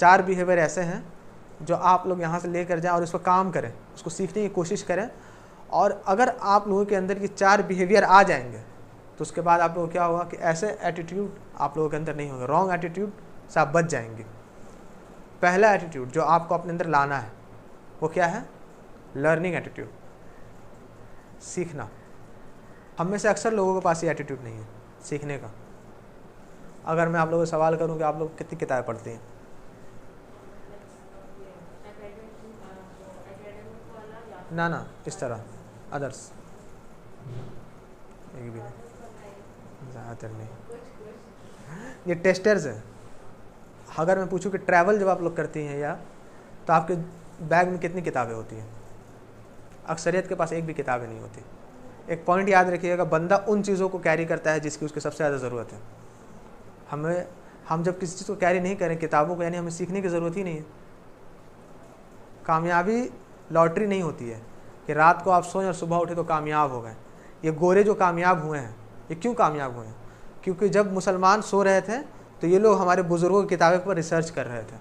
4 behaviour ऐसे हैं जो आप लोग यहाँ से लेकर जाएं और इस पर काम करें, उसको सीखने की कोशिश करें। और अगर आप लोगों के अंदर ये 4 बिहेवियर आ जाएंगे तो उसके बाद आप लोगों को क्या होगा कि ऐसे एटीट्यूड आप लोगों के अंदर नहीं होंगे, रॉन्ग एटीट्यूड से आप बच जाएंगे। पहला एटीट्यूड जो आपको अपने अंदर लाना है वो क्या है? लर्निंग एटीट्यूड, सीखना। हम में से अक्सर लोगों के पास ये एटीट्यूड नहीं है सीखने का। अगर मैं आप लोगों से सवाल करूं कि आप लोग कितनी किताबें पढ़ते हैं? ना इस तरह अदर्स, एक भी ज़्यादातर नहीं, ये टेस्टर्स है। अगर मैं पूछूं कि ट्रैवल जब आप लोग करती हैं या तो आपके बैग में कितनी किताबें होती हैं? अक्सरियत के पास एक भी किताबें नहीं होती। एक पॉइंट याद रखिएगा, बंदा उन चीज़ों को कैरी करता है जिसकी उसके सबसे ज़्यादा ज़रूरत है। हम जब किसी चीज़ को कैरी नहीं करें, किताबों को, यानी हमें सीखने की ज़रूरत ही नहीं है। कामयाबी लॉटरी नहीं होती है कि रात को आप सोएं और सुबह उठे तो कामयाब हो गए। ये गोरे जो कामयाब हुए हैं, ये क्यों कामयाब हुए हैं? क्योंकि जब मुसलमान सो रहे थे तो ये लोग हमारे बुज़ुर्गों की किताबें पर रिसर्च कर रहे थे,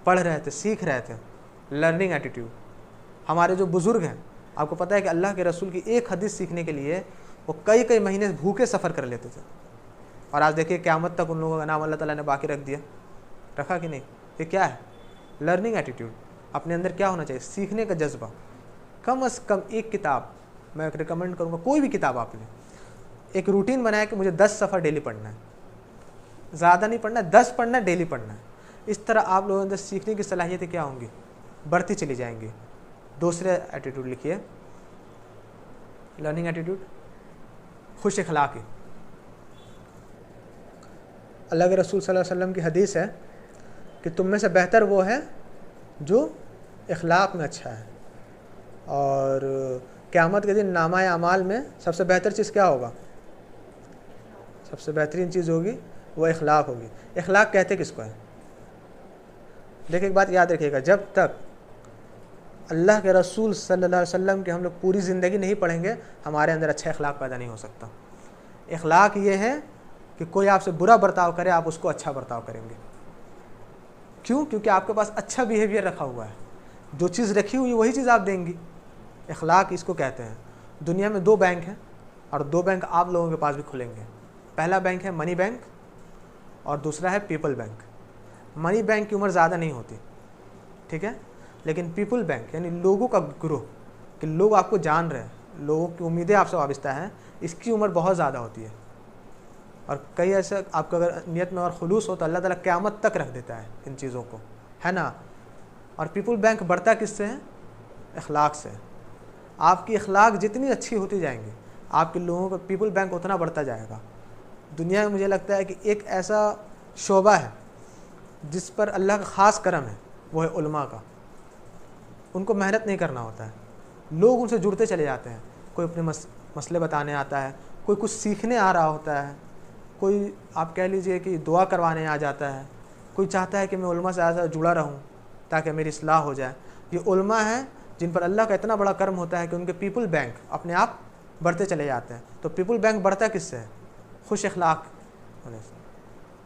पढ़ रहे थे, सीख रहे थे। Learning attitude. हमारे जो बुज़ुर्ग हैं, आपको पता है कि अल्लाह के रसूल की एक हदीस सीखने के लिए वो कई महीने भूखे सफ़र कर लेते थे। और आज देखिए क़यामत तक उन लोगों का नाम अल्लाह ताला ने बाकी रख दिया, रखा कि नहीं? ये क्या है? Learning attitude. अपने अंदर क्या होना चाहिए? सीखने का जज्बा। कम से कम एक किताब मैं रिकमेंड करूँगा, कोई भी किताब आप लें, एक रूटीन बनाए कि मुझे 10 सफ़र डेली पढ़ना है, ज़्यादा नहीं पढ़ना है, 10 पढ़ना है, डेली पढ़ना है। इस तरह आप लोगों के अंदर सीखने की सलाहियतें क्या होंगी? बढ़ती चली जाएंगी। दूसरे एटीट्यूड लिखिए, लर्निंग एटीट्यूड, खुश अखलाक़ी। अल्लाह के रसूल सल्लल्लाहु अलैहि वसल्लम की हदीस है कि तुम में से बेहतर वो है जो अखलाक़ में अच्छा है। और क़यामत के दिन नामा अमाल में सबसे बेहतर चीज़ क्या होगा? सबसे बेहतरीन चीज़ होगी वो अखलाक़ होगी। अखलाक़ कहते किसको है? देखिए एक बात याद रखिएगा, जब तक अल्लाह के रसूल सल्लल्लाहु अलैहि वसल्लम की हम लोग पूरी ज़िंदगी नहीं पढ़ेंगे, हमारे अंदर अच्छा अखलाक़ पैदा नहीं हो सकता। अखलाक़ ये है कि कोई आपसे बुरा बर्ताव करे, आप उसको अच्छा बर्ताव करेंगे। क्यों? क्योंकि आपके पास अच्छा बिहेवियर रखा हुआ है। जो चीज़ रखी हुई वही चीज़ आप देंगी। अखलाक़ इसको कहते हैं। दुनिया में 2 बैंक हैं और 2 बैंक आप लोगों के पास भी खुलेंगे। पहला बैंक है मनी बैंक और दूसरा है पीपल बैंक। मनी बैंक की उम्र ज़्यादा नहीं होती, ठीक है, लेकिन पीपल बैंक यानी लोगों का ग्रोह, कि लोग आपको जान रहे हैं, लोगों की उम्मीदें आपसे वाबस्ता हैं, इसकी उम्र बहुत ज़्यादा होती है। और कई ऐसे आपका अगर नियत में और खुलूस हो तो अल्लाह ताला क़यामत तक रख देता है इन चीज़ों को, है ना। और पीपल बैंक बढ़ता किससे है? अखलाक से। आपकी अखलाक जितनी अच्छी होती जाएंगी, आपके लोगों का पीपल बैंक उतना बढ़ता जाएगा। दुनिया में मुझे लगता है कि एक ऐसा शोबा है जिस पर अल्लाह का ख़ास करम है, वो है उलमा का। उनको मेहनत नहीं करना होता है, लोग उनसे जुड़ते चले जाते हैं। कोई अपने मसले बताने आता है, कोई कुछ सीखने आ रहा होता है, कोई आप कह लीजिए कि दुआ करवाने आ जाता है, कोई चाहता है कि मैं उलमा से ज़्यादा जुड़ा रहूं ताकि मेरी इस्लाह हो जाए। ये उलमा हैं जिन पर अल्लाह का इतना बड़ा कर्म होता है कि उनके पीपल बैंक अपने आप बढ़ते चले जाते हैं। तो पीपल बैंक बढ़ता किससे है? खुश अखलाक होने से।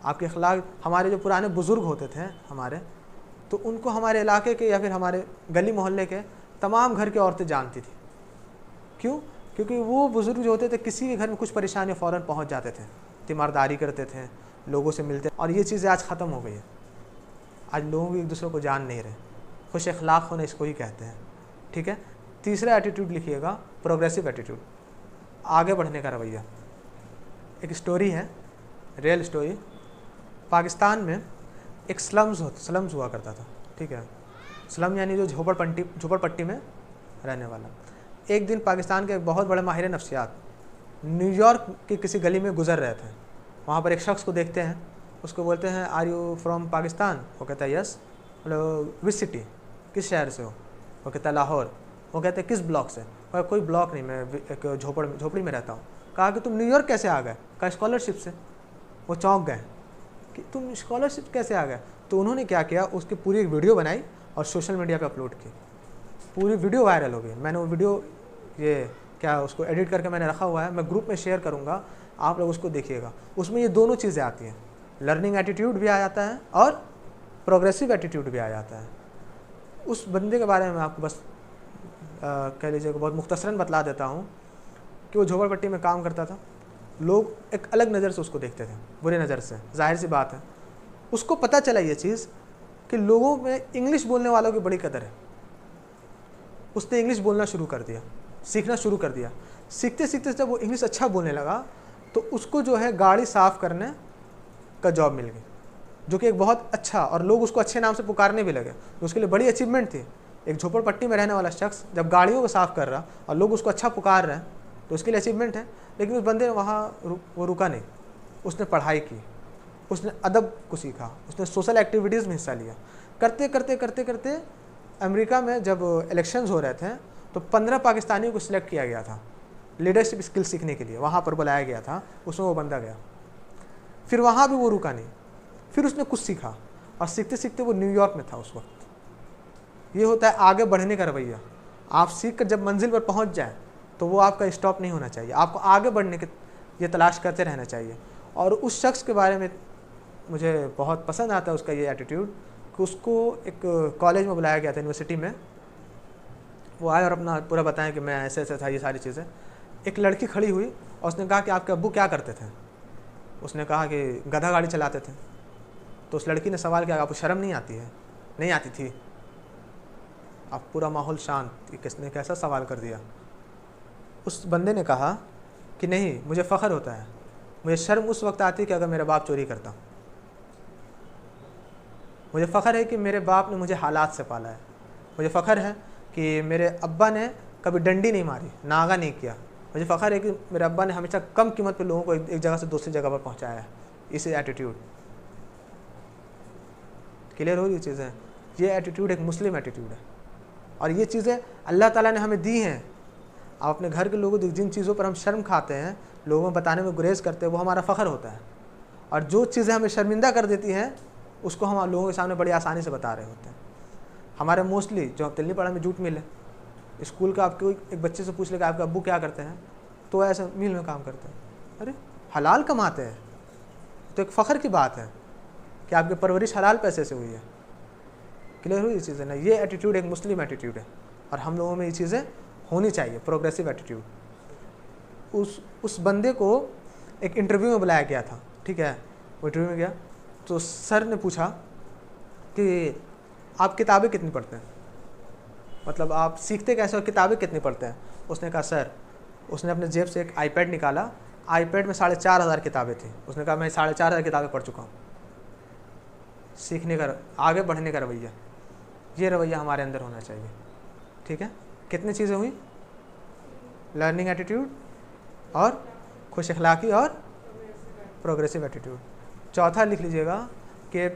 आपके अखलाक, हमारे जो पुराने बुज़ुर्ग होते थे हमारे, तो उनको हमारे इलाके के या फिर हमारे गली मोहल्ले के तमाम घर की औरतें जानती थी। क्यों? क्योंकि वो बुज़ुर्ग जो होते थे, किसी के घर में कुछ परेशानी फ़ौरन पहुंच जाते थे, तीमारदारी करते थे, लोगों से मिलते। और ये चीज़ें आज ख़त्म हो गई है। आज लोग एक दूसरे को जान नहीं रहे। खुश अखलाक होना इसको ही कहते हैं, ठीक है। तीसरा एटीट्यूड लिखिएगा, प्रोग्रेसिव एटीट्यूड, आगे बढ़ने का रवैया। एक स्टोरी है, रियल स्टोरी। पाकिस्तान में एक स्लम्स हुआ करता था, ठीक है। स्लम यानी जो झोपड़पट्टी में रहने वाला। एक दिन पाकिस्तान के एक बहुत बड़े माहिर नफ्सियात न्यूयॉर्क की किसी गली में गुजर रहे थे। वहाँ पर एक शख्स को देखते हैं, उसको बोलते हैं आर यू फ्रॉम पाकिस्तान? वो कहता है यस। मतलब विच सिटी, किस शहर से हो? वो कहता है लाहौर। वो कहते हैं किस ब्लॉक से? और कोई ब्लॉक नहीं, मैं एक झोपड़ी में रहता हूँ। कहा कि तुम न्यूयॉर्क कैसे आ गए? कहा स्कॉलरशिप से। वो चौंक गए कि तुम स्कॉलरशिप कैसे आ गए? तो उन्होंने क्या किया, उसकी पूरी एक वीडियो बनाई और सोशल मीडिया पे अपलोड की। पूरी वीडियो वायरल हो गई। मैंने वो वीडियो उसको एडिट करके मैंने रखा हुआ है, मैं ग्रुप में शेयर करूँगा, आप लोग उसको देखिएगा। उसमें ये दोनों चीज़ें आती हैं, लर्निंग एटीट्यूड भी आ जाता है और प्रोग्रेसिव एटीट्यूड भी आ जाता है। उस बंदे के बारे में मैं आपको बस कह लीजिए बहुत मुख्तसरन बतला देता हूँ कि वो झोपड़पट्टी में काम करता था। लोग एक अलग नज़र से उसको देखते थे, बुरी नज़र से, जाहिर सी बात है। उसको पता चला ये चीज़ कि लोगों में इंग्लिश बोलने वालों की बड़ी कदर है। उसने इंग्लिश बोलना शुरू कर दिया, सीखना शुरू कर दिया। सीखते सीखते जब वो इंग्लिश अच्छा बोलने लगा तो उसको जो है गाड़ी साफ़ करने का जॉब मिल गई, जो कि एक बहुत अच्छा, और लोग उसको अच्छे नाम से पुकारने भी लगे, तो उसके लिए बड़ी अचीवमेंट थी। एक झोपड़पट्टी में रहने वाला शख्स जब गाड़ियों को साफ़ कर रहा और लोग उसको अच्छा पुकार रहे हैं तो उसके लिए अचीवमेंट है। लेकिन उस बंदे ने वो रुका नहीं, उसने पढ़ाई की, उसने अदब को सीखा, उसने सोशल एक्टिविटीज़ में हिस्सा लिया। करते करते करते करते अमेरिका में जब इलेक्शंस हो रहे थे तो 15 पाकिस्तानियों को सिलेक्ट किया गया था लीडरशिप स्किल सीखने के लिए, वहाँ पर बुलाया गया था, उसमें वो बंदा गया। फिर वहाँ भी वो रुका नहीं, फिर उसने कुछ सीखा और सीखते सीखते वो न्यूयॉर्क में था उस वक्त। ये होता है आगे बढ़ने का रवैया। आप सीख कर जब मंजिल पर पहुँच जाए तो वो आपका स्टॉप नहीं होना चाहिए, आपको आगे बढ़ने की ये तलाश करते रहना चाहिए। और उस शख्स के बारे में मुझे बहुत पसंद आता है उसका ये एटीट्यूड कि उसको एक कॉलेज में बुलाया गया था, यूनिवर्सिटी में। वो आए और अपना पूरा बताएं कि मैं ऐसे ऐसे था, ये सारी चीज़ें। एक लड़की खड़ी हुई और उसने कहा कि आपके अब्बू क्या करते थे? उसने कहा कि गधा गाड़ी चलाते थे। तो उस लड़की ने सवाल किया, आपको शर्म नहीं आती है? नहीं आती थी। अब पूरा माहौल शांत, किसने कैसा सवाल कर दिया। उस बंदे ने कहा कि नहीं, मुझे फ़ख्र होता है, मुझे शर्म उस वक्त आती है कि अगर मेरा बाप चोरी करता। मुझे फ़ख्र है कि मेरे बाप ने मुझे हालात से पाला है। मुझे फ़ख्र है कि मेरे अब्बा ने कभी डंडी नहीं मारी, नागा नहीं किया। मुझे फ़ख्र है कि मेरे अब्बा ने हमेशा कम कीमत पे लोगों को एक जगह से दूसरी जगह पर पहुंचाया है। इसी एटीट्यूड क्लियर हो, ये चीज़ें, ये एटीट्यूड एक मुस्लिम एटीट्यूड है। और ये चीज़ें अल्लाह ताला ने हमें दी हैं। आप अपने घर के लोगों को जिन चीज़ों पर हम शर्म खाते हैं, लोगों में बताने में गुरेज करते हैं, वो हमारा फ़ख्र होता है। और जो चीज़ें हमें शर्मिंदा कर देती हैं उसको हम लोगों के सामने बड़ी आसानी से बता रहे होते हैं। हमारे मोस्टली जो तिलनी पड़ा में जूट मिल है, स्कूल का आपके एक बच्चे से पूछ लेगा आपके अब्बू क्या करते हैं, तो ऐसे मिल में काम करते हैं। अरे हलाल कमाते हैं, तो एक फ़ख्र की बात है कि आपकी परवरिश हलाल पैसे से हुई है। क्लियर हुई ये चीज़ें ना? ये एटीट्यूड एक मुस्लिम एटीट्यूड है और हम लोगों में ये चीज़ें होनी चाहिए, प्रोग्रेसिव एटीट्यूड। उस बंदे को एक इंटरव्यू में बुलाया गया था, ठीक है। वो इंटरव्यू में गया तो सर ने पूछा कि आप किताबें कितनी पढ़ते हैं, मतलब आप सीखते कैसे और किताबें कितनी पढ़ते हैं? उसने कहा सर, उसने अपने जेब से एक आईपैड निकाला, आईपैड में 4,500 किताबें थी। उसने कहा मैं 4,500 किताबें पढ़ चुका हूँ। सीखने का, आगे बढ़ने का रवैया, ये रवैया हमारे अंदर होना चाहिए, ठीक है। कितनी चीज़ें हुई? लर्निंग एटीट्यूड और खुश अखलाकी और प्रोग्रेसिव एटीट्यूड। चौथा लिख लीजिएगा कि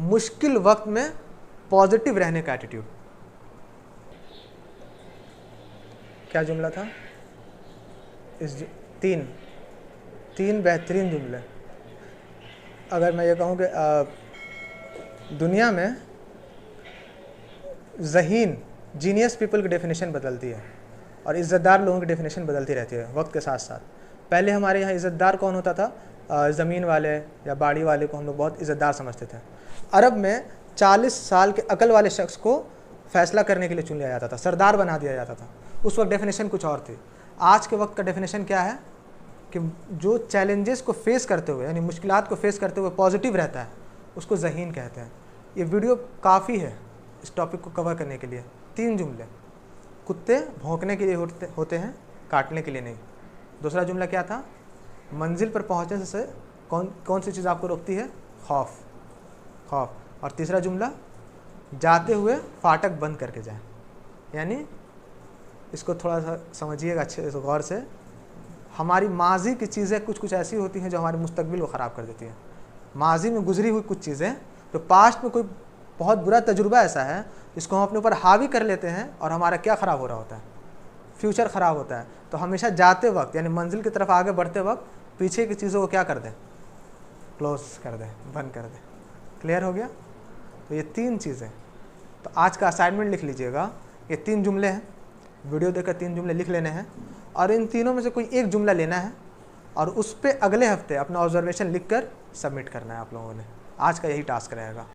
मुश्किल वक्त में पॉजिटिव रहने का एटीट्यूड। क्या जुमला था? इस तीन बेहतरीन जुमले। अगर मैं ये कहूँ कि दुनिया में ज़हीन जीनियस पीपल की डेफिनेशन बदलती है और इज़्ज़तदार लोगों की डेफिनेशन बदलती रहती है वक्त के साथ साथ। पहले हमारे यहाँ इज़्ज़तदार कौन होता था? ज़मीन वाले या बाड़ी वाले को हम लोग बहुत इज़्ज़तदार समझते थे। अरब में 40 साल के अकल वाले शख्स को फ़ैसला करने के लिए चुन लिया जाता था, सरदार बना दिया जाता था। उस वक्त डेफिनेशन कुछ और थी। आज के वक्त का डेफिनेशन क्या है कि जो चैलेंजेस को फेस करते हुए, यानी मुश्किलात को फेस करते हुए पॉजिटिव रहता है, उसको ज़हीन कहते हैं। ये वीडियो काफ़ी है इस टॉपिक को कवर करने के लिए। 3 जुमले। कुत्ते भौंकने के लिए होते हैं, काटने के लिए नहीं। दूसरा जुमला क्या था? मंजिल पर पहुंचने से कौन सी चीज़ आपको रोकती है? खौफ। और तीसरा जुमला, जाते हुए फाटक बंद करके जाएं। यानी इसको थोड़ा सा समझिएगा अच्छे से, गौर से। हमारी माजी की चीज़ें कुछ ऐसी होती हैं जो हमारे मुस्तकबिल को ख़राब कर देती हैं। माजी में गुजरी हुई कुछ चीज़ें, तो पास्ट में कोई बहुत बुरा तजुर्बा ऐसा है जिसको हम अपने ऊपर हावी कर लेते हैं और हमारा क्या ख़राब हो रहा होता है? फ्यूचर ख़राब होता है। तो हमेशा जाते वक्त, यानी मंजिल की तरफ आगे बढ़ते वक्त, पीछे की चीज़ों को क्या कर दें? क्लोज कर दें, बंद कर दें। क्लियर हो गया? तो ये 3 चीज़ें। तो आज का असाइनमेंट लिख लीजिएगा, ये 3 जुमले हैं। वीडियो देखकर 3 जुमले लिख लेने हैं और इन तीनों में से कोई एक जुमला लेना है और उस पर अगले हफ्ते अपना ऑब्जर्वेशन लिख कर सबमिट करना है आप लोगों ने। आज का यही टास्क रहेगा।